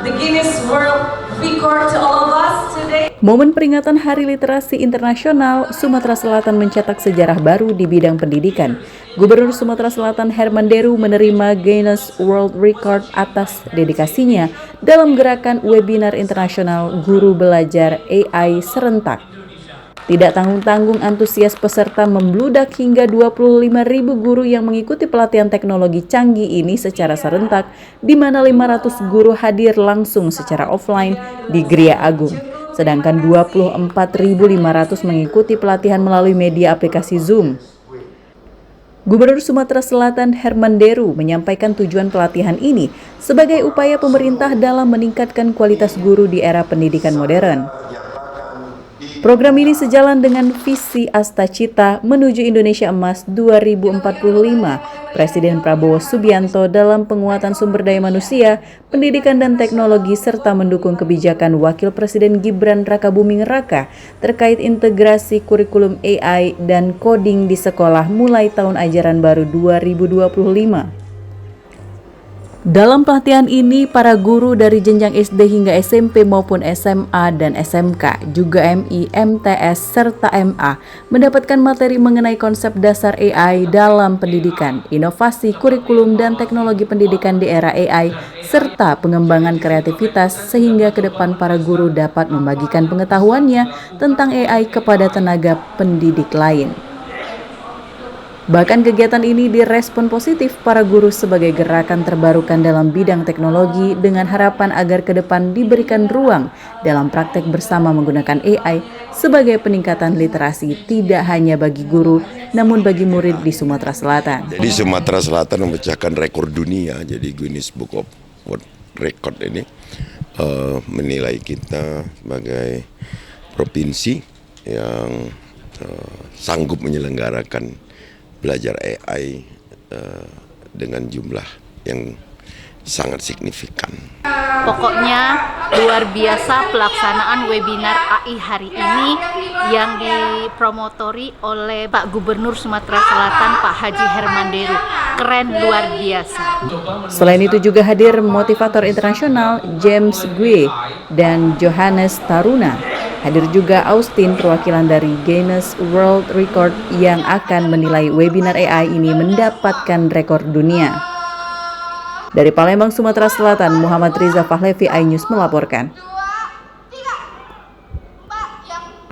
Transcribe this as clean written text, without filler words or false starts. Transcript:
the Guinness World Record to all of us today. Momen peringatan Hari Literasi Internasional, Sumatera Selatan mencetak sejarah baru di bidang pendidikan. Gubernur Sumatera Selatan Herman Deru menerima Guinness World Record atas dedikasinya dalam gerakan webinar internasional Guru Belajar AI Serentak. Tidak tanggung-tanggung antusias peserta membludak hingga 25.000 guru yang mengikuti pelatihan teknologi canggih ini secara serentak, di mana 500 guru hadir langsung secara offline di Gria Agung. Sedangkan 24.500 mengikuti pelatihan melalui media aplikasi Zoom. Gubernur Sumatera Selatan Herman Deru menyampaikan tujuan pelatihan ini sebagai upaya pemerintah dalam meningkatkan kualitas guru di era pendidikan modern. Program ini sejalan dengan visi Astacita menuju Indonesia Emas 2045 Presiden Prabowo Subianto dalam penguatan sumber daya manusia, pendidikan dan teknologi serta mendukung kebijakan Wakil Presiden Gibran Rakabuming Raka terkait integrasi kurikulum AI dan coding di sekolah mulai tahun ajaran baru 2025. Dalam pelatihan ini, para guru dari jenjang SD hingga SMP maupun SMA dan SMK, juga MI, MTS, serta MA, mendapatkan materi mengenai konsep dasar AI dalam pendidikan, inovasi kurikulum dan teknologi pendidikan di era AI, serta pengembangan kreativitas sehingga ke depan para guru dapat membagikan pengetahuannya tentang AI kepada tenaga pendidik lain. Bahkan kegiatan ini direspon positif para guru sebagai gerakan terbarukan dalam bidang teknologi dengan harapan agar ke depan diberikan ruang dalam praktek bersama menggunakan AI sebagai peningkatan literasi tidak hanya bagi guru namun bagi murid di Sumatera Selatan. Jadi Sumatera Selatan memecahkan rekor dunia, jadi Guinness Book of World Record ini menilai kita sebagai provinsi yang sanggup menyelenggarakan belajar AI dengan jumlah yang sangat signifikan. Pokoknya luar biasa pelaksanaan webinar AI hari ini yang dipromotori oleh Pak Gubernur Sumatera Selatan Pak Haji Herman Deru. Keren, luar biasa. Selain itu juga hadir motivator internasional James Gue dan Johannes Taruna. Hadir juga Austin, perwakilan dari Guinness World Record yang akan menilai webinar AI ini mendapatkan rekor dunia. Dari Palembang, Sumatera Selatan, Muhammad Riza Fahlevi, iNews melaporkan.